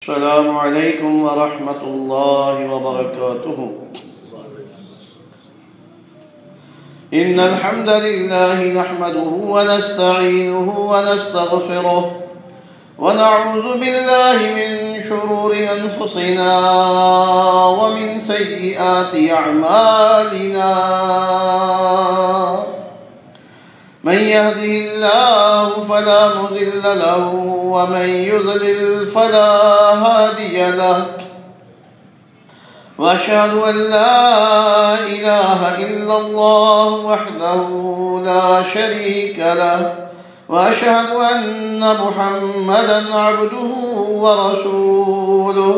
السلام علیکم ورحمۃ اللہ وبرکاتہ۔ ان الحمد للہ نحمده ونستعینه ونستغفره ونعوذ باللہ من شرور انفسنا ومن سیئات اعمالنا، من يهده الله فلا مضل له ومن يضلل فلا هادي له، وأشهد أن لا إله إلا الله وحده لا شريك له، وأشهد أن محمدا عبده ورسوله.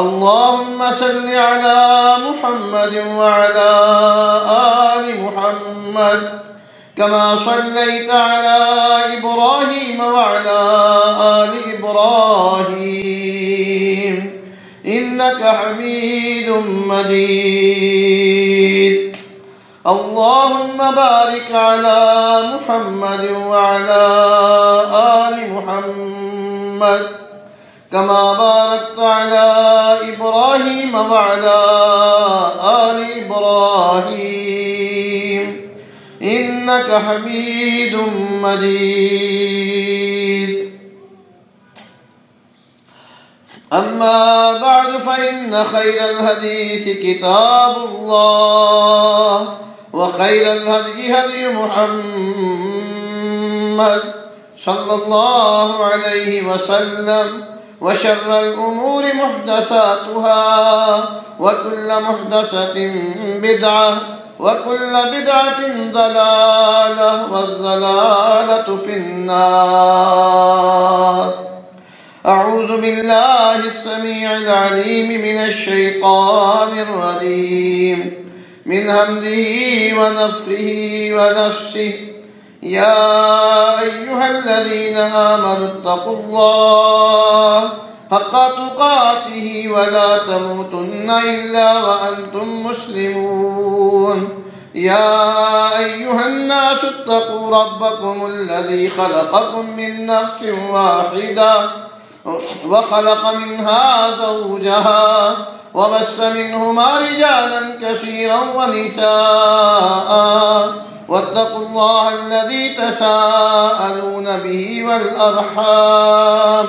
اللهم صل على محمد وعلى آل محمد كما صليت على إبراهيم وعلى آل إبراهيم إنك حميد مجيد. اللهم بارك على محمد وعلى آل محمد كما باركت على إبراهيم وعلى آل إبراهيم إنك حميد مجيد. أما بعد فإن خير الحديث كتاب الله، وخير الهدي هدي محمد صلى الله عليه وسلم، وشر الأمور محدثاتها، وكل محدثة بدعة، وكل بدعة ضلالة، والضلالة في النار. أعوذ بالله السميع العليم من الشيطان الرجيم، من همزه ونفخه ونفسه. يا أيها الذين آمنوا اتقوا الله حق تقاته ولا تموتن إلا وأنتم مسلمون. يا أيها الناس اتقوا ربكم الذي خلقكم من نفس واحدة وخلق منها زوجها وبث منهما رجالا كثيرا ونساء، واتقوا الله الذي تساءلون به والأرحام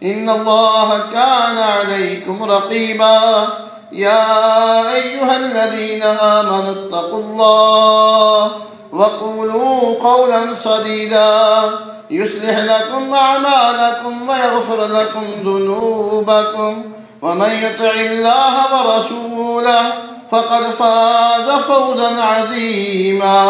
إن الله كان عليكم رقيبا. يا أيها الذين آمنوا اتقوا الله وقولوا قولا سديدا يصلح لكم أعمالكم ويغفر لكم ذنوبكم، ومن يطع الله ورسوله فقد فاز فوزا عظيما.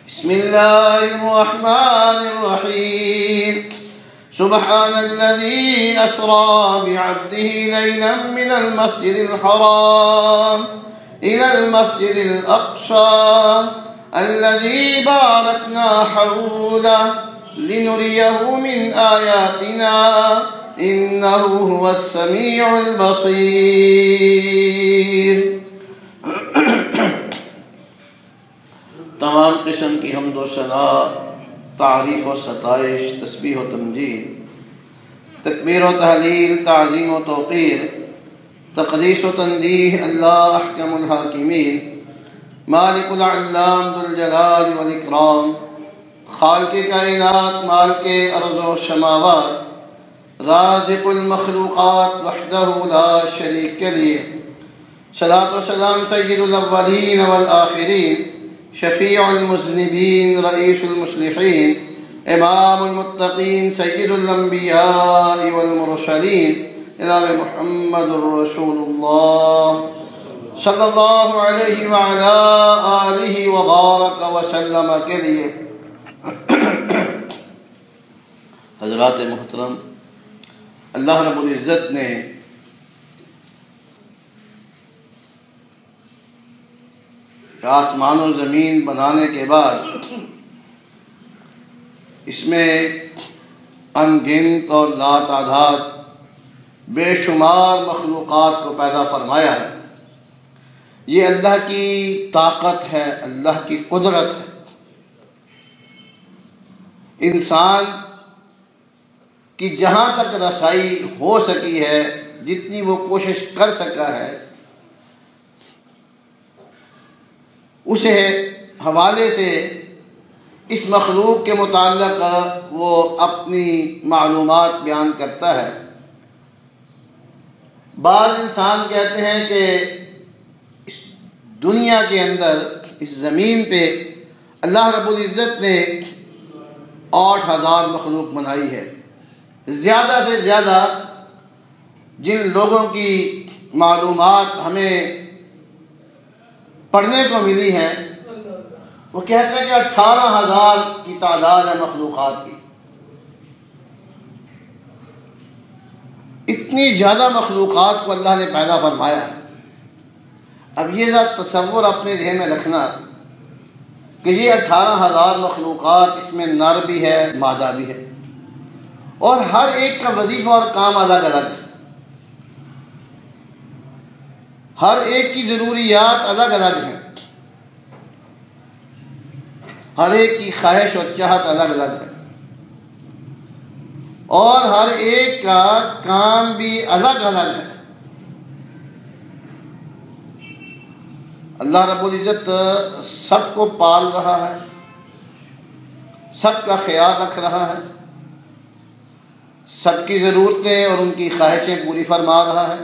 بسم الله الرحمن الرحيم. سبحان الذي أسرى بعبده ليلا من المسجد الحرام إلى المسجد الأقصى الذي باركنا حوله لنريه من آياتنا إنه هو السميع البصير. تمام قسم کی حمد و ثنا، تعریف و ستائش، تسبیح و تمجید، تکبیر و تحلیل، تعظیم و توقیر، تقدیس و تنزیہ اللہ احکم الحاکمین، مالک العلام ذو الجلال والاکرام، خالق کائنات، مالک ارض و سماوات، رازق المخلوقات وحدہ لا شریک لیہ. صلاۃ و سلام سید الاولین والآخرین، شفیع المذنبین، رئیس المصلحین، امام المتقین، سید الانبیاء والمرسلین، جناب محمد رسول اللہ صلی اللہ علیہ وعلا آلہ وبارک وسلم کے لیے. حضرات محترم، اللہ رب العزت نے آسمان و زمین بنانے کے بعد اس میں ان گنت اور لا تعداد بے شمار مخلوقات کو پیدا فرمایا ہے. یہ اللہ کی طاقت ہے، اللہ کی قدرت ہے. انسان کی جہاں تک رسائی ہو سکی ہے، جتنی وہ کوشش کر سکا ہے، اسے حوالے سے اس مخلوق کے متعلق وہ اپنی معلومات بیان کرتا ہے۔ بعض انسان کہتے ہیں کہ اس دنیا کے اندر، اس زمین پہ اللہ رب العزت نے 8,000 مخلوق بنائی ہے۔ زیادہ سے زیادہ جن لوگوں کی معلومات ہمیں پڑھنے کو ملی ہے، وہ کہتے ہیں کہ 18,000 کی تعداد ہے مخلوقات کی۔ اتنی زیادہ مخلوقات کو اللہ نے پیدا فرمایا ہے۔ اب یہ ذات تصور اپنے ذہن میں رکھنا کہ یہ 18,000 مخلوقات، اس میں نر بھی ہے، مادہ بھی ہے، اور ہر ایک کا وظیفہ اور کام الگ الگ ہے، ہر ایک کی ضروریات الگ الگ ہیں، ہر ایک کی خواہش اور چاہت الگ الگ ہے، اور ہر ایک کا کام بھی الگ الگ ہے۔ اللہ رب العزت سب کو پال رہا ہے، سب کا خیال رکھ رہا ہے، سب کی ضرورتیں اور ان کی خواہشیں پوری فرما رہا ہے۔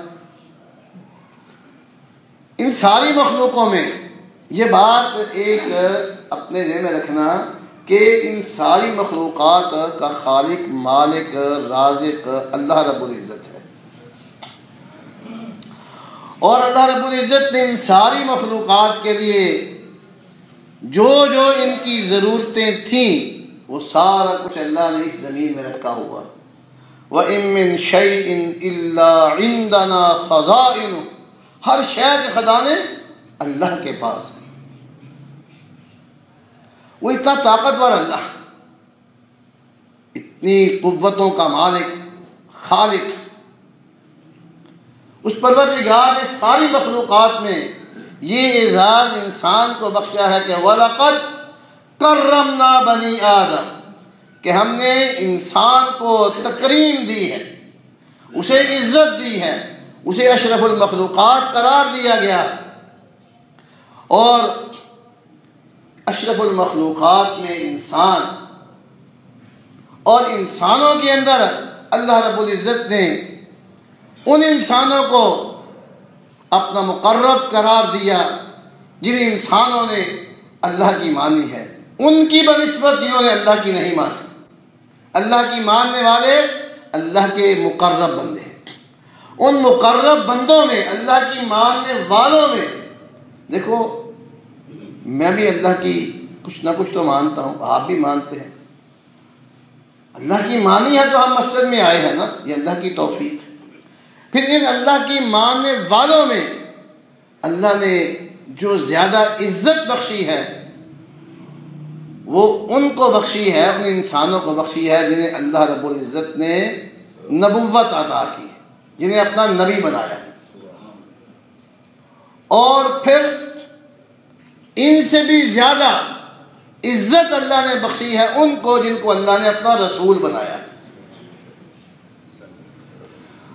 ان ساری مخلوقوں میں یہ بات ایک اپنے ذہن میں رکھنا کہ ان ساری مخلوقات کا خالق، مالک، رازق اللہ رب العزت ہے، اور اللہ رب العزت نے ان ساری مخلوقات کے لیے جو جو ان کی ضرورتیں تھیں وہ سارا کچھ اللہ نے اس زمین میں رکھا ہوا۔ وَإِن مِّن شَيْءٍ إِلَّا عِندَنَا خَزَائِنُهُ، ہر شے کے خزانے اللہ کے پاس ہیں۔ وہ اتنا طاقتور اللہ، اتنی قوتوں کا مالک، خالق، اس پروردگار نے ساری مخلوقات میں یہ اعزاز انسان کو بخشا ہے کہ وَلَقَدْ كَرَّمْنَا بَنِي آدم، کہ ہم نے انسان کو تکریم دی ہے، اسے عزت دی ہے، اسے اشرف المخلوقات قرار دیا گیا، اور اشرف المخلوقات میں انسان، اور انسانوں کے اندر اللہ رب العزت نے ان انسانوں کو اپنا مقرب قرار دیا جن انسانوں نے اللہ کی مانی ہے، ان کی بنسبت جنہوں نے اللہ کی نہیں مانی۔ اللہ کی ماننے والے اللہ کے مقرب بندے ہیں، ان مقرب بندوں میں، اللہ کی ماننے والوں میں، دیکھو میں بھی اللہ کی کچھ نہ کچھ تو مانتا ہوں، آپ بھی مانتے ہیں، اللہ کی مانی ہے تو ہم مسجد میں آئے ہیں نا، یہ اللہ کی توفیق ہے۔ پھر ان اللہ کی ماننے والوں میں اللہ نے جو زیادہ عزت بخشی ہے وہ ان کو بخشی ہے، ان انسانوں کو بخشی ہے جنہیں اللہ رب العزت نے نبوت عطا کی ہے، جنہیں اپنا نبی بنایا ہے، اور پھر ان سے بھی زیادہ عزت اللہ نے بخشی ہے ان کو جن کو اللہ نے اپنا رسول بنایا ہے۔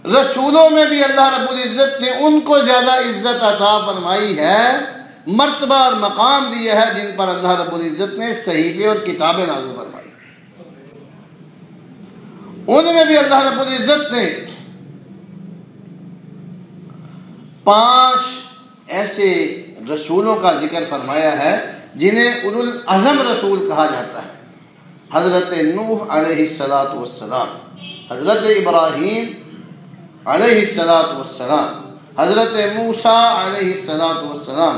رسولوں میں بھی اللہ رب العزت نے ان کو زیادہ عزت عطا فرمائی ہے، مرتبہ اور مقام دیا ہے جن پر اللہ رب العزت نے صحیفے اور کتابیں نازل فرمائی۔ ان میں بھی اللہ رب العزت نے 5 ایسے رسولوں کا ذکر فرمایا ہے جنہیں اولو العزم رسول کہا جاتا ہے۔ حضرت نوح علیہ السلام، حضرت ابراہیم علیہ السلام، حضرت موسیٰ علیہ السلام،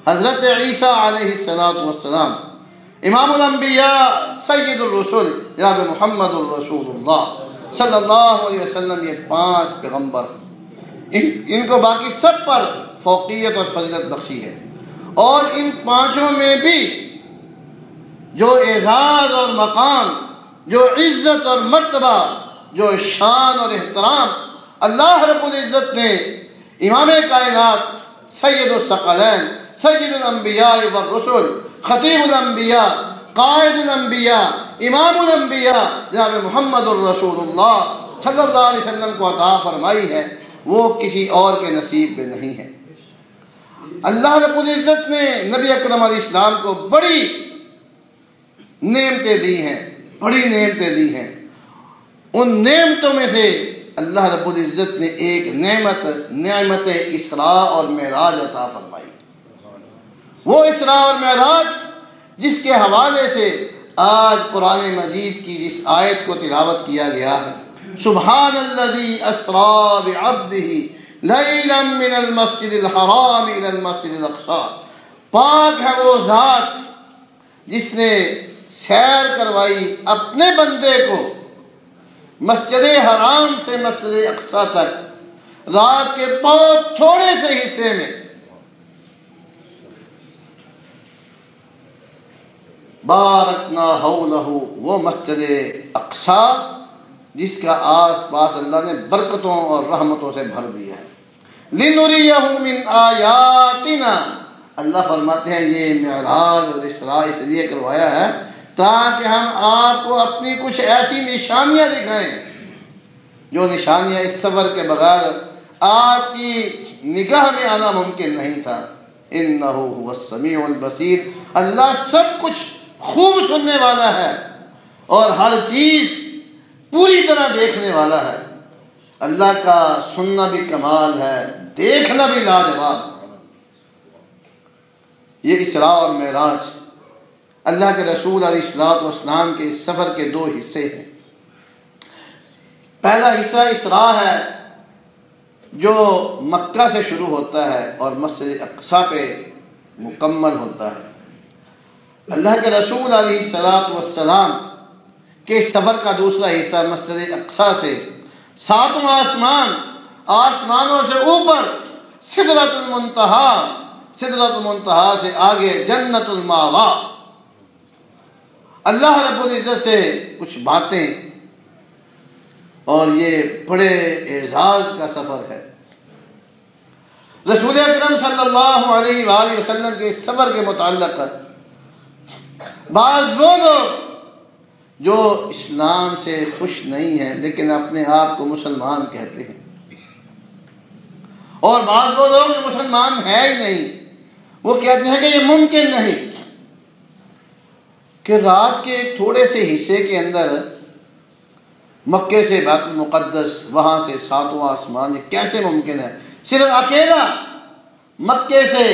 حضرت عیسیٰ علیہ السلام، امام الانبیاء سید الرسل جناب محمد الرسول اللہ صلی اللہ علیہ وسلم، یہ 5 پیغمبر، ان کو باقی سب پر فوقیت اور فضیلت بخشی ہے، اور ان 5 میں بھی جو اعزاز اور مقام، جو عزت اور مرتبہ، جو شان اور احترام اللہ رب العزت نے امام کائنات، سید الثقلین، سید الانبیاء والرسل، خطیب الانبیاء، قائد الانبیاء امام الانبیاء جناب محمد الرسول اللہ صلی اللہ علیہ وسلم کو عطا فرمائی ہے، وہ کسی اور کے نصیب میں نہیں ہے۔ اللہ رب العزت نے نبی اکرم علیہ السلام کو بڑی نعمتیں دی ہیں، بڑی نعمتیں دی ہیں۔ ان نعمتوں میں سے اللہ رب العزت نے ایک نعمت اسراء اور معراج عطا فرمائی۔ وہ اسراء اور معراج جس کے حوالے سے آج قرآن مجید کی جس آیت کو تلاوت کیا گیا ہے، سبحان الذی اسریٰ بعبدہ لیلا من المسجد الحرام الی المسجد الاقصی، پاک ہے وہ ذات جس نے سیر کروائی اپنے بندے کو مسجد حرام سے مسجد اقصی تک رات کے بہت تھوڑے سے حصے میں۔ بارکنا حولہ، وہ مسجد اقصی جس کا آس پاس اللہ نے برکتوں اور رحمتوں سے بھر دیا ہے۔ لِنُرِيَهُ مِنْ آیاتنا، اللہ فرماتے ہیں یہ معراج اور اسراء اس لیے کروایا ہے تاکہ ہم آپ کو اپنی کچھ ایسی نشانیاں دکھائیں جو نشانیاں اس سفر کے بغیر آپ کی نگاہ میں آنا ممکن نہیں تھا۔ اِنَّهُ هُوَ السَّمِيعُ الْبَصِيرُ، اللہ سب کچھ خوب سننے والا ہے اور ہر چیز پوری طرح دیکھنے والا ہے۔ اللہ کا سننا بھی کمال ہے، دیکھنا بھی لاجواب ہے۔ یہ اسراء اور معراج اللہ کے رسول علیہ الصلوۃ والسلام کے اس سفر کے دو حصے ہیں۔ پہلا حصہ اسراء ہے جو مکہ سے شروع ہوتا ہے اور مسجد اقصی پہ مکمل ہوتا ہے۔ اللہ کے رسول علیہ الصلوۃ والسلام کے سفر کا دوسرا حصہ مسجد اقصی سے ساتواں آسمان، آسمانوں سے اوپر سدرۃ المنتہا، سدرۃ المنتہا سے آگے جنت المأویٰ، اللہ رب العزت سے کچھ باتیں، اور یہ بڑے اعزاز کا سفر ہے۔ رسول اکرم صلی اللہ علیہ وآلہ وسلم کے سفر کے متعلق بعض وہ لوگ جو اسلام سے خوش نہیں ہیں لیکن اپنے آپ کو مسلمان کہتے ہیں، اور بعض وہ لوگ جو مسلمان ہے ہی نہیں، وہ کہتے ہیں کہ یہ ممکن نہیں کہ رات کے ایک تھوڑے سے حصے کے اندر مکے سے بیت المقدس، وہاں سے ساتواں آسمان، یہ کیسے ممکن ہے؟ صرف اکیلا مکے سے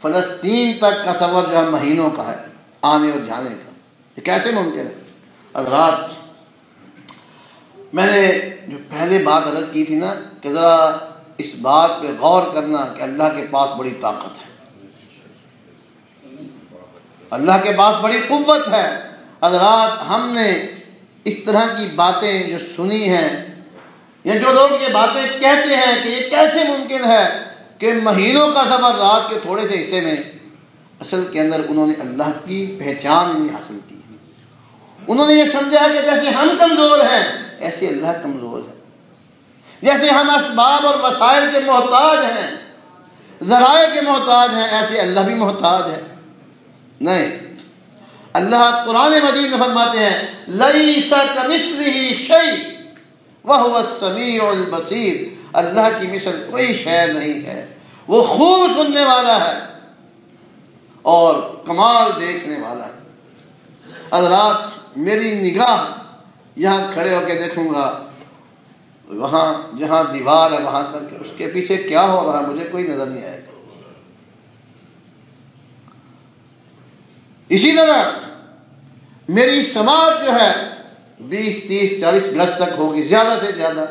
فلسطین تک کا سفر جو ہے مہینوں کا ہے، آنے اور جانے کا، یہ کیسے ممکن ہے؟ حضرات، میں نے جو پہلے بات عرض کی تھی نا کہ ذرا اس بات پہ غور کرنا کہ اللہ کے پاس بڑی طاقت ہے، اللہ کے پاس بڑی قوت ہے۔ حضرات، ہم نے اس طرح کی باتیں جو سنی ہیں، یا جو لوگ یہ باتیں کہتے ہیں کہ یہ کیسے ممکن ہے کہ مہینوں کا سفر رات کے تھوڑے سے حصے میں، اصل کے اندر انہوں نے اللہ کی پہچان نہیں حاصل کی۔ انہوں نے یہ سمجھا کہ جیسے ہم کمزور ہیں ایسے اللہ کمزور ہے، جیسے ہم اسباب اور وسائل کے محتاج ہیں، ذرائع کے محتاج ہیں، ایسے اللہ بھی محتاج ہے۔ نہیں، اللہ قرآن مجید میں فرماتے ہیں لیس کمثلہ شیء وہو السمیع البصیر، اللہ کی مثل کوئی شے نہیں ہے، وہ خوب سننے والا ہے اور کمال دیکھنے والا ہے۔ حضرات، میری نگاہ یہاں کھڑے ہو کے دیکھوں گا، وہاں جہاں دیوار ہے وہاں تک، اس کے پیچھے کیا ہو رہا ہے مجھے کوئی نظر نہیں آئے گا۔ اسی طرح میری سماعت جو ہے 20 30 40 گز تک ہوگی زیادہ سے زیادہ،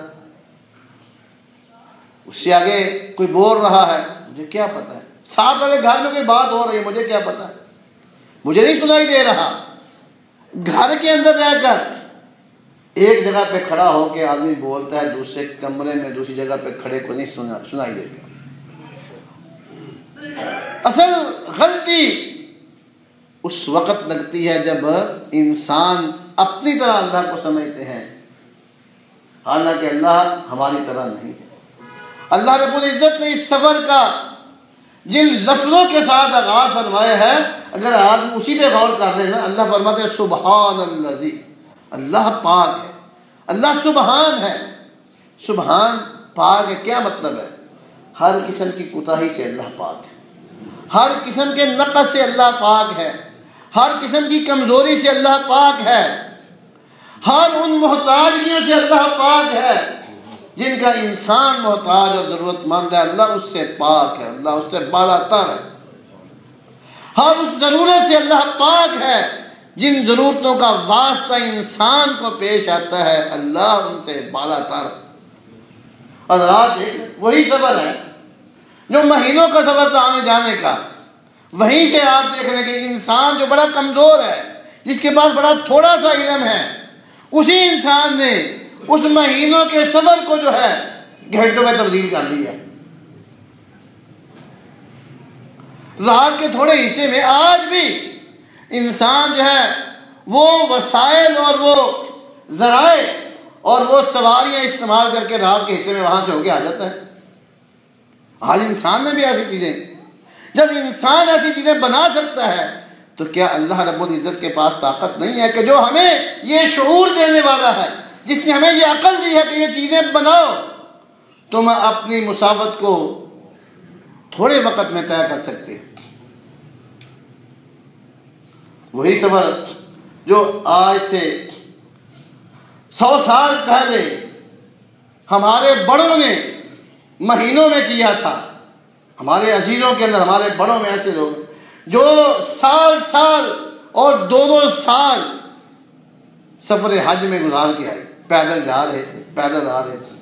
اس سے آگے کوئی بول رہا ہے مجھے کیا پتا ہے، ساتھ والے گھر میں کوئی بات ہو رہی ہے مجھے کیا پتا ہے، مجھے نہیں سنائی دے رہا۔ گھر کے اندر رہ کر ایک جگہ پہ کھڑا ہو کے آدمی بولتا ہے، دوسرے کمرے میں دوسری جگہ پہ کھڑے کو نہیں سنائی دیتا۔ اصل غلطی اس وقت لگتی ہے جب انسان اپنی طرح اللہ کو سمجھتے ہیں، حالانکہ اللہ ہماری طرح نہیں ہے۔ اللہ رب العزت نے اس سفر کا جن لفظوں کے ساتھ آغاز فرمائے ہیں، اگر آدمی اسی پہ غور کر لے نا، اللہ فرماتے ہیں سبحان الذی، اللہ پاک ہے، اللہ سبحان ہے۔ سبحان پاک ہے، کیا مطلب ہے؟ ہر قسم کی کوتاہی سے اللہ پاک ہے، ہر قسم کے نقص سے اللہ پاک ہے، ہر قسم کی کمزوری سے اللہ پاک ہے، ہر ان محتاجیوں سے اللہ پاک ہے جن کا انسان محتاج اور ضرورت مند ہے، اللہ اس سے پاک ہے، اللہ اس سے بالا تر ہے۔ ہر اس ضرورت سے اللہ پاک ہے، جن ضرورتوں کا واسطہ انسان کو پیش آتا ہے، اللہ ان سے بالا تر ہے۔ حضرات وہی صبر ہے جو مہینوں کا صبر تھا آنے جانے کا، وہیں سے آپ دیکھ رہے کہ انسان جو بڑا کمزور ہے، جس کے پاس بڑا تھوڑا سا علم ہے، اسی انسان نے اس مہینوں کے صبر کو جو ہے گھنٹوں میں تبدیل کر لیا۔ رات کے تھوڑے حصے میں آج بھی انسان جو ہے وہ وسائل اور وہ ذرائع اور وہ سواریاں استعمال کر کے رات کے حصے میں وہاں سے ہو کے آ جاتا ہے۔ آج انسان نے بھی ایسی چیزیں، جب انسان ایسی چیزیں بنا سکتا ہے تو کیا اللہ رب العزت کے پاس طاقت نہیں ہے کہ جو ہمیں یہ شعور دینے والا ہے، جس نے ہمیں یہ عقل دی ہے کہ یہ چیزیں بناؤ، تم اپنی مسافت کو تھوڑے وقت میں طے کر سکتے ہیں۔ وہی صبر جو آج سے 100 سال پہلے ہمارے بڑوں نے مہینوں میں کیا تھا۔ ہمارے عزیزوں کے اندر، ہمارے بڑوں میں ایسے لوگ ہیں جو سال اور 2 سال سفر حج میں گزار کے آئے، پیدل جا رہے تھے، پیدل آ رہے تھے۔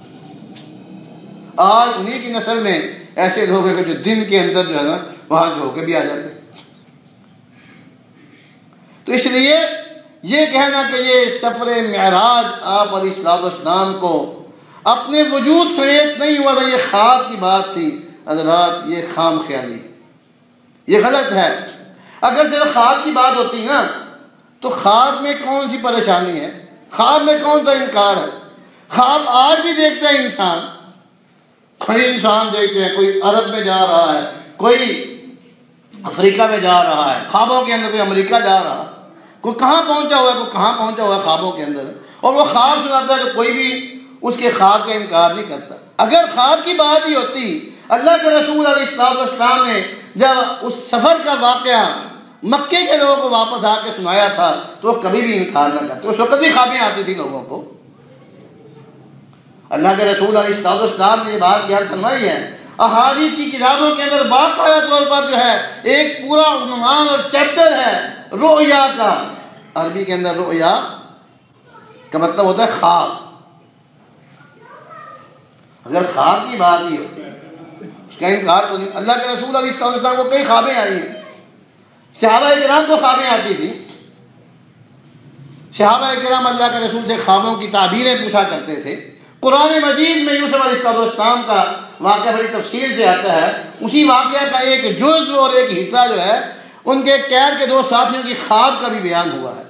آج انہی کی نسل میں ایسے لوگ ہیں کہ جو دن کے اندر جو ہے نا وہاں سے ہو کے بھی آ جاتے ہیں۔ تو اس لیے یہ کہنا کہ یہ سفر معراج آپ علیہ الصلوۃ والسلام کو اپنے وجود سمیت نہیں ہوا تھا، یہ خواب کی بات تھی، حضرات یہ خام خیالی، یہ غلط ہے۔ اگر صرف خواب کی بات ہوتی نا تو خواب میں کون سی پریشانی ہے، خواب میں کون سا انکار ہے؟ خواب آج بھی دیکھتا ہے انسان، کوئی انسان دیکھتے ہیں، کوئی عرب میں جا رہا ہے، کوئی افریقہ میں جا رہا ہے خوابوں کے اندر، کوئی امریکہ جا رہا ہے، کوئی کہاں پہنچا ہوا ہے، کوئی کہاں پہنچا ہوا ہے خوابوں کے اندر، اور وہ خواب سناتا ہے تو کوئی بھی اس کے خواب کا انکار نہیں کرتا۔ اگر خواب کی بات ہی ہوتی، اللہ کے رسول علیہ الصلوۃ والسلام نے جب اس سفر کا واقعہ مکے کے لوگوں کو واپس آ کے سنایا تھا تو وہ کبھی بھی انکار نہ کرتے، اس وقت بھی خوابیں آتی تھی لوگوں کو۔ اللہ کے رسول علیہ الصلوۃ والسلام نے یہ بات بیان فرمائی ہے، احادیث کی کتابوں کے اندر باقاعدہ طور پر جو ہے ایک پورا عنوان اور چیپٹر ہے رؤیا کا۔ عربی کے اندر رؤیا کا مطلب ہوتا ہے خواب۔ اگر خواب کی بات ہی ہوتی اس کا انکار تو نہیں۔ اللہ کے رسول علیہ الصلوۃ والسلام کو کئی خوابیں آئی ہیں، صحابہ کرام کو خوابیں آتی تھی، صحابہ کرام اللہ کے رسول سے خوابوں کی تعبیریں پوچھا کرتے تھے۔ قرآن مجید میں یوسف علیہ السلام کا واقعہ بڑی تفصیل سے آتا ہے، اسی واقعہ کا ایک جزء اور ایک حصہ جو ہے ان کے قید کے 2 ساتھیوں کی خواب کا بھی بیان ہوا ہے۔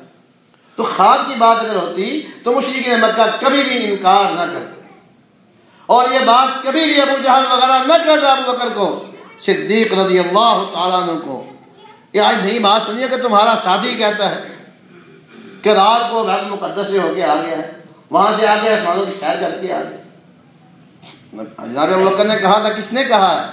تو خواب کی بات اگر ہوتی تو مشرکین مکہ کبھی بھی انکار نہ کرتے، اور یہ بات کبھی بھی ابو جہل وغیرہ نہ کرتا ابو بکر کو، صدیق رضی اللہ تعالیٰ عنہ کو، کہ آج نئی بات سنیے کہ تمہارا ساتھی کہتا ہے کہ رات کو بیت المقدس سے ہو کے آ گیا ہے، وہاں سے آ کے آسمانوں کی سیر کر کے آ گیا۔ جناب ابو بکر نے کہا تھا، کس نے کہا ہے؟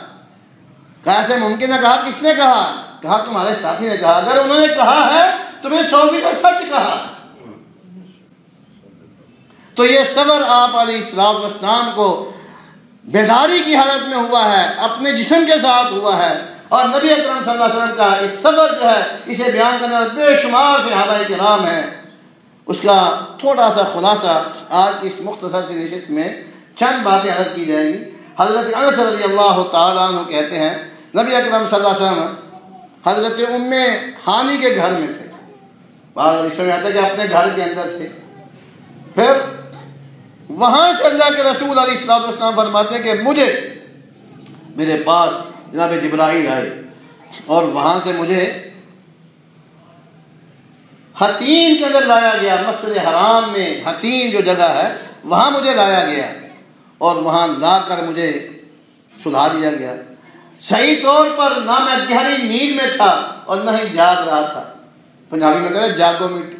کہا ایسے ممکن ہے؟ کہا کس نے کہا؟ کہا تمہارے ساتھی نے کہا۔ اگر انہوں نے کہا ہے تو میں 100% سچ کہا۔ تو یہ صبر آپ علیہ الصلوۃ والسلام کو بیداری کی حالت میں ہوا ہے، اپنے جسم کے ساتھ ہوا ہے، اور نبی اکرم صلی اللہ علیہ وسلم کا اس صبر جو ہے اسے بیان کرنے والے بے شمار صحابہ کرام ہیں۔ اس کا تھوڑا سا خلاصہ آج کی اس مختصر سی نشست میں چند باتیں عرض کی جائیں گی۔ حضرت انس رضی اللہ تعالیٰ عنہ کہتے ہیں نبی اکرم صلی اللہ علیہ وسلم حضرت ام ہانی کے گھر میں تھے، بعض حدیثوں میں آتا ہے کہ اپنے گھر کے اندر تھے، پھر وہاں سے اللہ کے رسول علیہ الصلوۃ والسلام فرماتے ہیں کہ مجھے میرے پاس جناب جبرائیل آئے، اور وہاں سے مجھے حتیم کے اندر لایا گیا، مسجد حرام میں حتیم جو جگہ ہے وہاں مجھے لایا گیا، اور وہاں لا کر مجھے سلا دیا گیا۔ صحیح طور پر نہ میں گہری نیند میں تھا اور نہ ہی جاگ رہا تھا. پنجابی میں کہتے ہیں جاگو میٹی،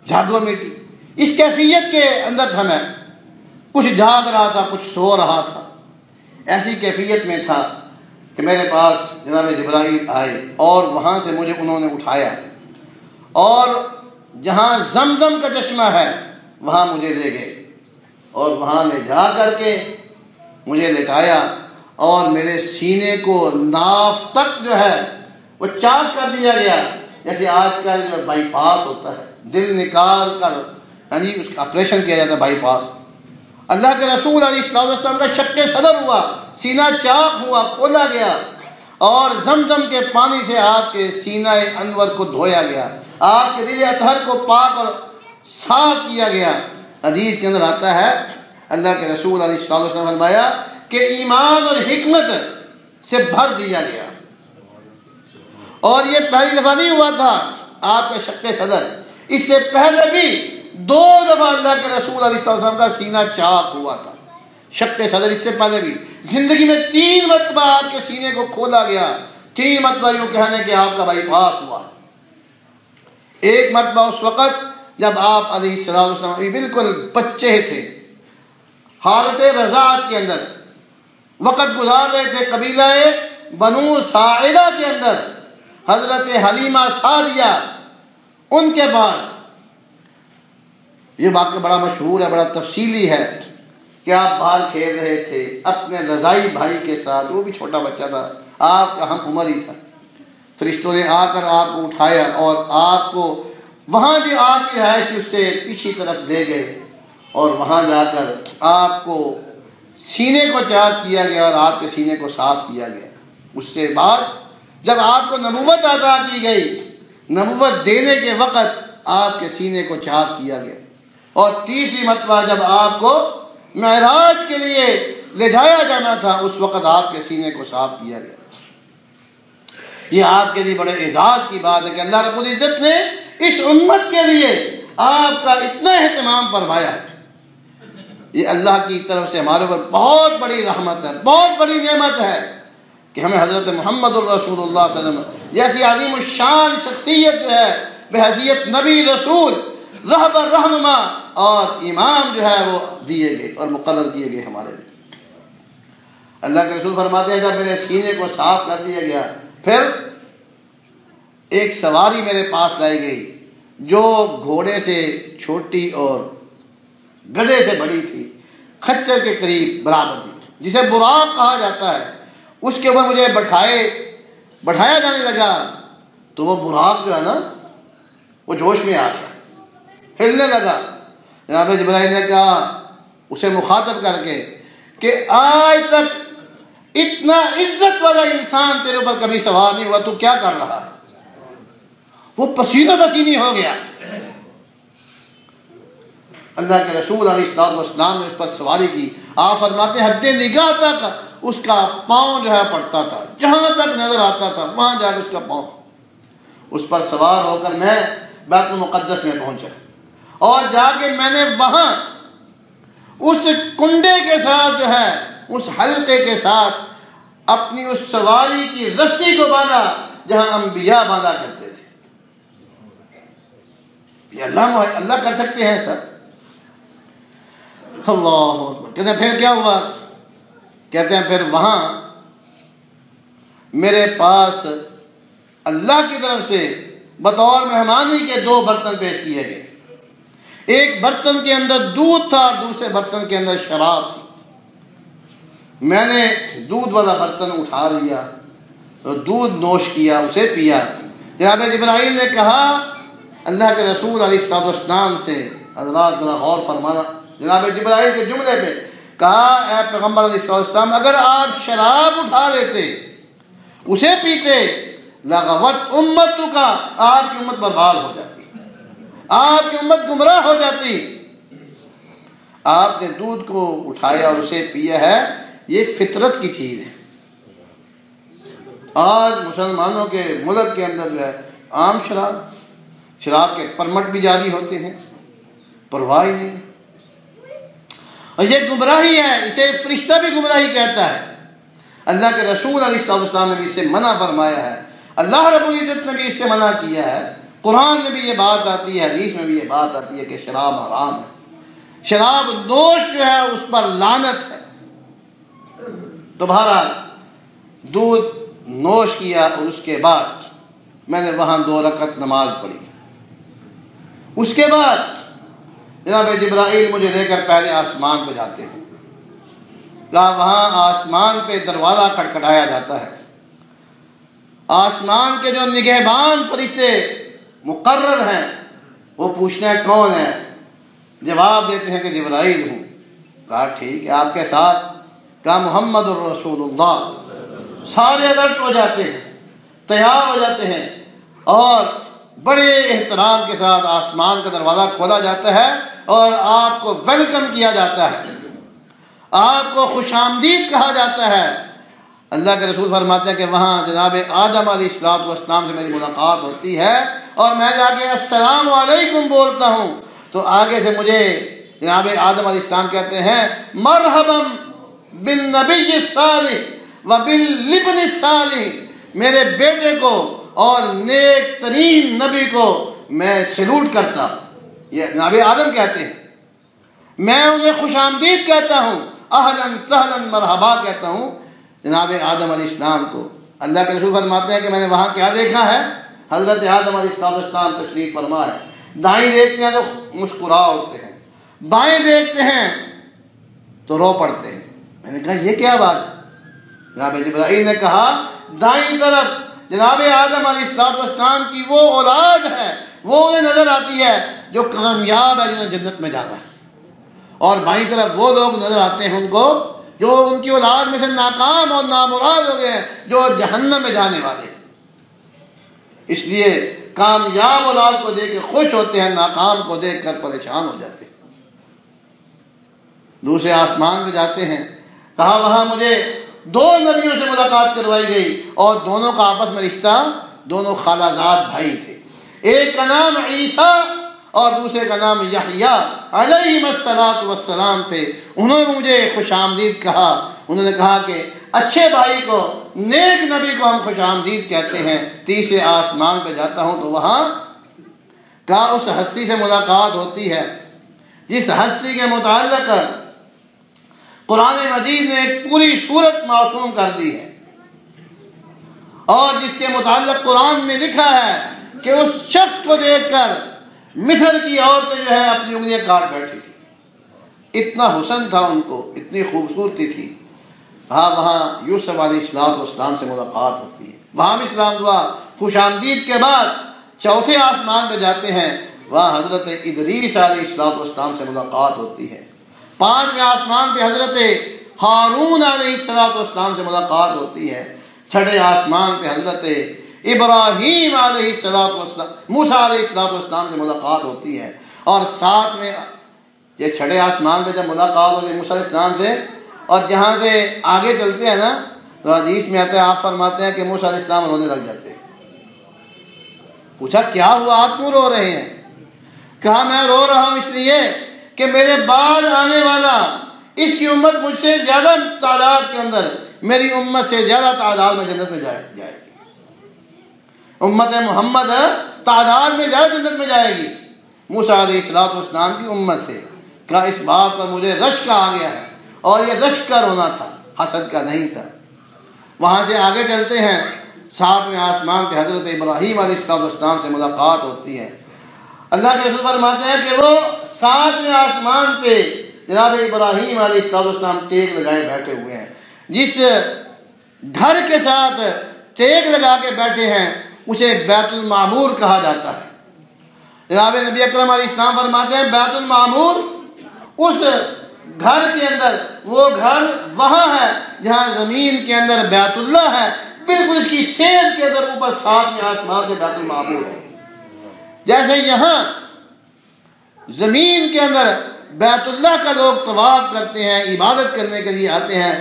جاگو میٹی. اس کیفیت کے اندر تھا میں، کچھ جاگ رہا تھا کچھ سو رہا تھا. ایسی کیفیت میں تھا کہ میرے پاس جناب جبرائیل آئے اور وہاں سے مجھے انہوں نے اٹھایا اور جہاں زمزم کا چشمہ ہے وہاں مجھے لے گئے اور وہاں لے جا کر کے مجھے لٹایا اور میرے سینے کو ناف تک جو ہے وہ چاک کر دیا گیا. جیسے آج کل جو بائی پاس ہوتا ہے، دل نکال کر اس کا آپریشن کیا جاتا ہے بائی پاس. اللہ کے رسول علیہ السلام کا شق صدر ہوا، سینہ چاک ہوا، کھولا گیا اور زمزم کے پانی سے آپ کے سینہ انور کو دھویا گیا، آپ کے دل اطہر کو پاک اور صاف کیا گیا. حدیث کے اندر آتا ہے اللہ کے رسول علیہ السلام نے فرمایا کہ ایمان اور حکمت سے بھر دیا گیا. اور یہ پہلی دفعہ نہیں ہوا تھا آپ کا شق صدر، اس سے پہلے بھی 2 دفعہ اللہ کے رسول علیہ السلام کا سینہ چاک ہوا تھا. شق صدر اس سے پہلے بھی زندگی میں 3 مرتبہ آپ کے سینے کو کھولا گیا، 3 مرتبہ یوں کہنے کہ آپ کا بائی پاس ہوا. ایک مرتبہ اس وقت جب آپ علیہ السلام بالکل بچے تھے، حالت رضاعت کے اندر وقت گزار رہے تھے قبیلہ بنو ساعدہ کے اندر. حضرت حلیمہ سعدیہ ان کے پاس، یہ واقعہ بڑا مشہور ہے، بڑا تفصیلی ہے کہ آپ باہر کھیل رہے تھے اپنے رضائی بھائی کے ساتھ، وہ بھی چھوٹا بچہ تھا، آپ کا ہم عمر ہی تھا. فرشتوں نے آ کر آپ کو اٹھایا اور آپ کو وہاں جو آپ کی رہائش تھی اس سے پیچھے طرف لے گئے اور وہاں جا کر آپ کو سینے کو چاک کیا گیا اور آپ کے سینے کو صاف کیا گیا. اس سے بعد جب آپ کو نبوت عطا کی گئی، نبوت دینے کے وقت آپ کے سینے کو چاک کیا گیا. اور تیسری مرتبہ جب آپ کو معراج کے لیے لے جایا جانا تھا اس وقت آپ کے سینے کو صاف کیا گیا. یہ آپ کے لیے بڑے اعزاز کی بات ہے کہ اللہ رب العزت نے اس امت کے لیے آپ کا اتنا اہتمام فرمایا ہے. یہ اللہ کی طرف سے ہمارے اوپر بہت بڑی رحمت ہے، بہت بڑی نعمت ہے کہ ہمیں حضرت محمد الرسول اللہ صلی اللہ علیہ وسلم جیسی عظیم الشان شخصیت جو ہے بحیثیت نبی رسول رہبر رہنما اور امام جو ہے وہ دیے گئے اور مقرر کیے گئے ہمارے لیے. اللہ کے رسول فرماتے ہیں جب میرے سینے کو صاف کر دیا گیا پھر ایک سواری میرے پاس لائی گئی جو گھوڑے سے چھوٹی اور گدھے سے بڑی تھی، خچر کے قریب برابر تھی، جسے براق کہا جاتا ہے. اس کے اوپر مجھے بٹھایا جانے لگا تو وہ براق جو ہے نا وہ جوش میں آ گیا، ہلنے لگا. جناب جبرائیل نے کہا اسے مخاطب کر کے کہ آج تک اتنا عزت والا انسان تیرے اوپر کبھی سوار نہیں ہوا، تو کیا کر رہا ہے؟ وہ پسینہ پسینی ہو گیا. اللہ کے رسول علیہ السلام نے اس پر سواری کی. آپ فرماتے ہیں حد نگاہ تک اس کا پاؤں جو ہے پڑتا تھا، جہاں تک نظر آتا تھا وہاں جا کے اس کا پاؤں. اس پر سوار ہو کر میں بیت المقدس میں پہنچا اور جا کے میں نے وہاں اس کنڈے کے ساتھ جو ہے اس حلقے کے ساتھ اپنی اس سواری کی رسی کو باندھا جہاں انبیاء باندھا کرتے تھے. یہ اللہ کر سکتے ہیں سر. اللہ اکبر. کہتے ہیں پھر کیا ہوا؟ کہتے ہیں پھر وہاں میرے پاس اللہ کی طرف سے بطور مہمانی کے 2 برتن پیش کیے گئے. ایک برتن کے اندر دودھ تھا اور دوسرے برتن کے اندر شراب تھی. میں نے دودھ والا برتن اٹھا لیا اور دودھ نوش کیا، اسے پیا. جناب جبرائیل نے کہا اللہ کے رسول علیہ السلام سے، حضرات ذرا غور فرمانا جناب جبرائیل کے جملے پہ، کہا اے پیغمبر علیہ السلام اگر آپ شراب اٹھا لیتے اسے پیتے لغوت امتوں کا، آپ کی امت برباد ہو جاتی، آپ کی امت گمراہ ہو جاتی. آپ نے دودھ کو اٹھایا اور اسے پیا ہے، یہ فطرت کی چیز ہے. آج مسلمانوں کے ملک کے اندر جو ہے عام شراب کے پرمٹ بھی جاری ہوتے ہیں، پرواہ نہیں. اور یہ گمراہی ہے، اسے فرشتہ بھی گمراہی کہتا ہے. اللہ کے رسول علیہ السلام نے بھی اسے منع فرمایا ہے، اللہ رب العزت نے بھی اس سے منع کیا ہے، قرآن میں بھی یہ بات آتی ہے، حدیث میں بھی یہ بات آتی ہے کہ شراب حرام ہے، شراب نوش جو ہے اس پر لعنت ہے۔ تو بہرحال دودھ نوش کیا اور اس کے بعد میں نے وہاں 2 رکعت نماز پڑھی۔ اس کے بعد جناب جبرائیل مجھے لے کر پہلے آسمان پہ جاتے ہیں، وہاں آسمان پہ دروازہ کھٹکھٹایا جاتا ہے، آسمان کے جو نگہبان فرشتے مقرر ہیں وہ پوچھتے ہیں کون ہے، جواب دیتے ہیں کہ جبرائیل ہوں۔ کہا ٹھیک ہے، آپ کے ساتھ؟ کہا محمد الرسول اللہ۔ سارے الرٹ ہو جاتے ہیں، تیار ہو جاتے ہیں، اور بڑے احترام کے ساتھ آسمان کا دروازہ کھولا جاتا ہے اور آپ کو ویلکم کیا جاتا ہے، آپ کو خوش آمدید کہا جاتا ہے۔ اللہ کے رسول فرماتے ہیں کہ وہاں جناب آدم علیہ السلام سے میری ملاقات ہوتی ہے اور میں جا کے السلام علیکم بولتا ہوں تو آگے سے مجھے جناب آدم علیہ السلام کہتے ہیں مرحبا بالنبی الصالح وبالابن الصالح، میرے بیٹے کو اور نیک ترین نبی کو میں سلوٹ کرتا ہوں۔ یہ جناب آدم کہتے ہیں، میں انہیں خوش آمدید کہتا ہوں، اہلاً سہلاً مرحبا کہتا ہوں جناب آدم علیہ السلام کو۔ اللہ کے رسول فرماتے ہیں کہ میں نے وہاں کیا دیکھا ہے، حضرت آدم علیہ السلام تشریف فرما ہے، دائیں دیکھتے ہیں تو مسکرا اٹھتے ہیں، بائیں دیکھتے ہیں تو رو پڑتے ہیں۔ میں نے کہا یہ کیا بات ہے؟ جناب جبرائیل نے کہا دائیں طرف جناب آدم علیہ السلام کی وہ اولاد ہے، وہ انہیں نظر آتی ہے جو کامیاب ہے، جنہیں جنت میں جانا ہے، اور بائیں طرف وہ لوگ نظر آتے ہیں ان کو جو ان کی اولاد میں سے ناکام اور نامراد ہو گئے ہیں، جو جہنم میں جانے والے ہیں۔ اس لیے کامیاب اولاد کو دیکھ کے خوش ہوتے ہیں، ناکام کو دیکھ کر پریشان ہو جاتے ہیں۔ دوسرے آسمان پہ جاتے ہیں، کہا وہاں مجھے 2 نبیوں سے ملاقات کروائی گئی اور دونوں کا آپس میں رشتہ، دونوں خالہ زاد بھائی تھے، ایک کا نام عیسیٰ اور دوسرے کا نام یحییٰ علیہ السلام تھے۔ انہوں نے مجھے خوش آمدید کہا، انہوں نے کہا کہ اچھے بھائی کو، نیک نبی کو ہم خوش آمدید کہتے ہیں۔ تیسرے آسمان پہ جاتا ہوں تو وہاں کا اس ہستی سے ملاقات ہوتی ہے جس ہستی کے متعلق قرآن مجید نے ایک پوری سورت معصوم کر دی ہے، اور جس کے متعلق قرآن میں لکھا ہے کہ اس شخص کو دیکھ کر مصر کی عورتیں جو ہے اپنی انگلیاں کاٹ بیٹھی تھی، اتنا حسن تھا ان کو، اتنی خوبصورتی تھی۔ وہاں یوسف علیہ السلام سے ملاقات ہوتی ہے، وہاں بھی سلام دعا خوش آمدید کے بعد چوتھے آسمان پہ جاتے ہیں، وہاں حضرت ادریس علیہ السلام سے ملاقات ہوتی ہے۔ 5ویں آسمان پہ حضرت ہارون علیہ السلام سے ملاقات ہوتی ہے۔ 6ٹھے آسمان پہ حضرت ابراہیم علیہ السلام، موسیٰ علیہ السلام سے ملاقات ہوتی ہے، اور 7ویں یہ 6ٹھے آسمان پہ جب ملاقات ہوتی ہے موسیٰ علیہ السلام سے، اور جہاں سے آگے چلتے ہیں نا تو حدیث میں آتا ہے، آپ فرماتے ہیں کہ موسیٰ علیہ السلام رونے لگ جاتے ہیں۔ پوچھا کیا ہوا، آپ کیوں رو رہے ہیں؟ کہا میں رو رہا ہوں اس لیے کہ میرے بعد آنے والا اس کی امت مجھ سے زیادہ تعداد کے اندر، میری امت سے زیادہ تعداد میں جنت میں جائے گی۔ امت محمد تعداد میں زیادہ جنت میں جائے گی موسیٰ علیہ السلام کی امت سے۔ کہا اس بات پر مجھے رشک آ گیا ہے، اور یہ رشک کا رونا تھا، حسد کا نہیں تھا۔ وہاں سے آگے چلتے ہیں، 7ویں آسمان پہ حضرت ابراہیم علیہ السلام سے ملاقات ہوتی ہے۔ اللہ کے رسول فرماتے ہیں کہ وہ 7ویں آسمان پہ جناب ابراہیم علیہ السلام ٹیک لگائے بیٹھے ہوئے ہیں، جس گھر کے ساتھ ٹیک لگا کے بیٹھے ہیں اسے بیت المعمور کہا جاتا ہے۔ جناب نبی اکرم علیہ السلام فرماتے ہیں بیت المعمور اس گھر کے اندر، وہ گھر وہاں ہے جہاں زمین کے اندر بیت اللہ ہے، بالکل اس کی سیدھ کے اندر اوپر 7ویں آسمان پہ بیت المعمور ہے۔ جیسے یہاں زمین کے اندر بیت اللہ کا لوگ طواف کرتے ہیں، عبادت کرنے کے لیے آتے ہیں،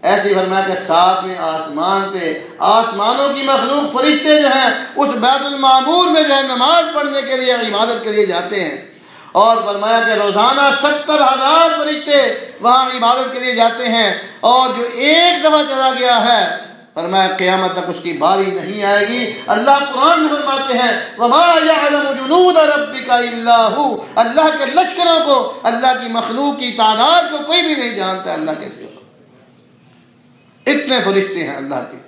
ایسے ہی فرمایا کہ 7ویں آسمان پہ آسمانوں کی مخلوق فرشتے جو ہیں اس بیت المعمور میں جو ہے نماز پڑھنے کے لیے، عبادت کے لیے جاتے ہیں، اور فرمایا کہ روزانہ 70,000 فرشتے وہاں عبادت کے لیے جاتے ہیں، اور جو ایک دفعہ چلا گیا ہے فرمایا قیامت تک اس کی باری نہیں آئے گی۔ اللہ قرآن میں فرماتے ہیں وَمَا يَعْلَمُ جُنُودَ رَبِّكَ إِلَّا هُوَ، اللہ کے لشکروں کو، اللہ کی مخلوق کی تعداد کو کوئی بھی نہیں جانتا اللہ کے سوا، اتنے فرشتے ہیں اللہ کے۔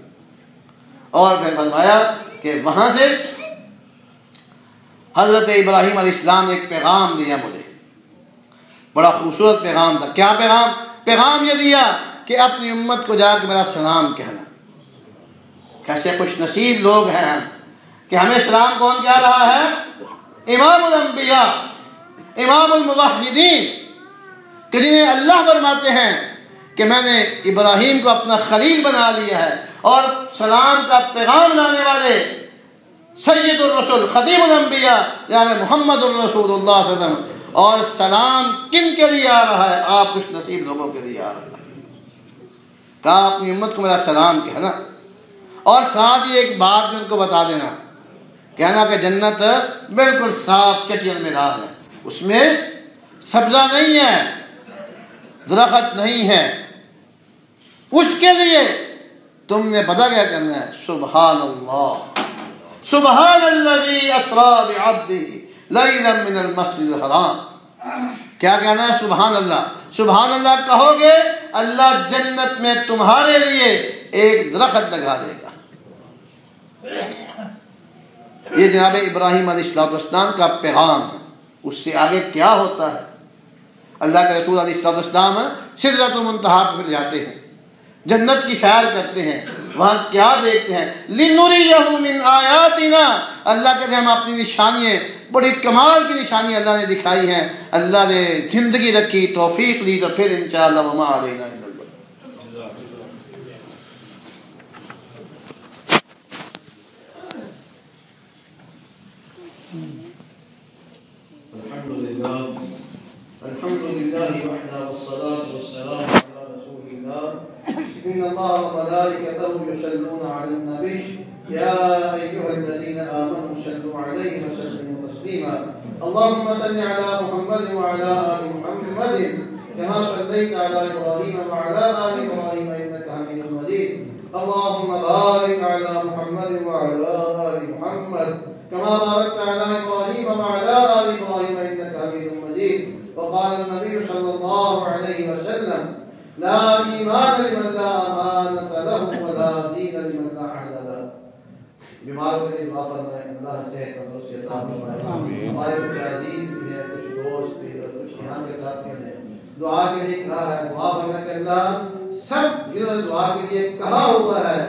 اور پھر فرمایا کہ وہاں سے حضرت ابراہیم علیہ السلام نے ایک پیغام دیا مجھے، بڑا خوبصورت پیغام تھا۔ کیا پیغام؟ پیغام یہ دیا کہ اپنی امت کو جا کے میرا سلام کہنا۔ کیسے خوش نصیب لوگ ہیں ہم کہ ہمیں سلام کون کہہ رہا ہے؟ امام الانبیاء، امام الموحدین، کہ جنہیں اللہ فرماتے ہیں کہ میں نے ابراہیم کو اپنا خلیل بنا لیا ہے، اور سلام کا پیغام لانے والے سید الرسول خاتم الانبیاء جناب محمد الرسول اللہ صلی اللہ علیہ وسلم۔ اور سلام کن کے لیے آ رہا ہے؟ آپ خوش نصیب لوگوں کے لیے آ رہا ہے۔ کہا اپنی امت کو میرا سلام کہنا، اور ساتھ ہی ایک بات بھی ان کو بتا دینا، کہنا کہ جنت بالکل صاف چٹیل میدان ہے، اس میں سبزہ نہیں ہے، درخت نہیں ہے، اس کے لیے تم نے پتہ کیا کرنا ہے؟ سبحان اللہ، سبحان الذی اسریٰ بعبدہ لیلا من المسجد الحرام۔ کیا کہنا ہے؟ سبحان اللہ۔ سبحان اللہ کہو گے اللہ جنت میں تمہارے لیے ایک درخت لگا دے گا۔ یہ جناب ابراہیم علیہ السلام کا پیغام ہے۔ اس سے آگے کیا ہوتا ہے؟ اللہ کے رسول علیہ السلام سدرۃ المنتہا پر جاتے ہیں، جنت کی سیر کرتے ہیں، وہاں کیا دیکھتے ہیں؟ لِنُرِيَهُ مِنْ آیَاتِنَا، اللہ کہتے ہیں ہم اپنی نشانیاں، بڑی کمال کی نشانی اللہ نے دکھائی ہیں، اللہ نے زندگی رکھی، توفیق دی، تو پھر انشاءاللہ وَمَا عَلَيْنَا إِلَّا الْبَلَاغُ۔ الحمدللہ وحدہ والصلاة والسلام علی رسول اللہ۔ ان اللہ وملائکتہ یصلون علی النبی یا ایھا الذین آمنوا صلوا علیہ وسلموا تسلیما۔ اللهم صل على محمد وعلى آل محمد كما صليت على إبراهيم وعلى آل إبراهيم إنك حميد مجيد۔ اللهم بارك على محمد وعلى آل محمد كما باركت على إبراهيم وعلى آل إبراهيم إنك حميد مجيد۔ وقال النبي صلى الله عليه وسلم لا إيمان لمن لا أمانة له ولا دين لمن لا عهد له۔ بیماروں کے لیے دعا فرمائیں، اللہ صحت تندرستی عطا فرمائے۔ ہمارے کچھ عزیز بھی ہیں، کچھ دوست بھی، اور کچھ یہاں کے ساتھ ہیں، دعا کے لیے کہا ہے، دعا فرمائیں کہ اللہ سب جنہوں نے دعا کے لیے کہا ہوا ہے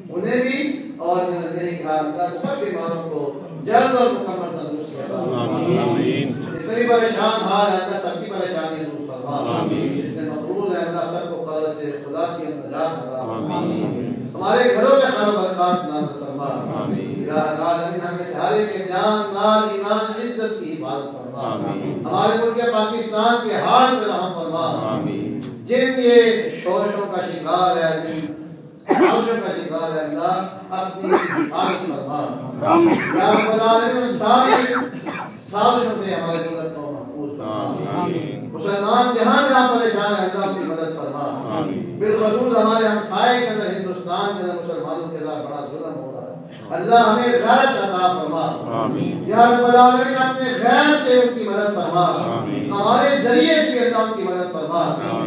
انہیں بھی، اور جنہوں نے نہیں کہا، اللہ سب بیماروں کو جلد اور مکمل تندرستی عطا فرمائے۔ جتنی پریشان حال ہے اللہ سب کی پریشانی دور فرما، جتنے مقروض ہیں اللہ سب کو قرض سے خلاصی نجات عطا فرما، ہمارے گھروں میں خیر و برکات نازل فرما۔ یا العالمین ہمیں سے ہر ایک جان مال ایمان عزت کی حفاظت فرما، ہمارے ملک پاکستان کے حال پہ رحم فرما۔ جن یہ شورشوں کا شکار ہے، جن سازشوں کا شکار ہے، اللہ اپنی حفاظت فرما۔ یا رب العالمین ساری سازشوں سے ہمارے ملک کو محفوظ فرما۔ مسلمان جہاں جہاں پریشان ہے اللہ کی مدد فرما۔ بالخصوص ہمارے ہمسائے کے اندر ہندوستان کے اندر مسلمانوں کے خلاف بڑا ظلم ہو رہا ہے، اللہ ہمیں غیرت عطا فرما۔ یا رب العالمین اپنے غیر سے ان کی مدد فرما، ہمارے ذریعے سے بھی اللہ ان کی مدد فرما۔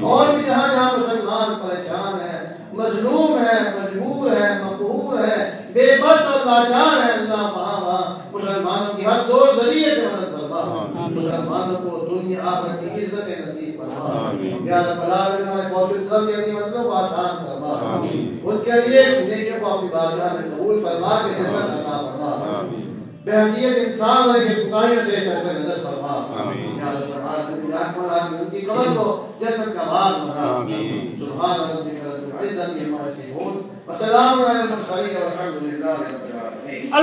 اور بھی جہاں جہاں مسلمان پریشان ہیں، مظلوم ہے، مجبور ہے، مقہور ہے، بے بس اور لاچار ہے، اللہ وہاں مسلمانوں کی ہر دو ذریعے سے مدد فرما، مسلمانوں کو دنیا آخرت کی عزت نصیب فرما۔ یا رب العالمین ہمارے فوج الاسلام کے مطلب کو آسان فرما، ان کے لیے نیکیوں کو اپنی بارگاہ میں قبول فرما کے جنت عطا فرما، بحیثیت انسان ہونے کے کوتاہیوں سے صرف نظر فرما۔ یا رب العالمین ان کی قبر کو جنت کا باغ بنا۔ سبحان ربک رب العزة عما یصفون وسلام علی المرسلین والحمد للہ رب العالمین۔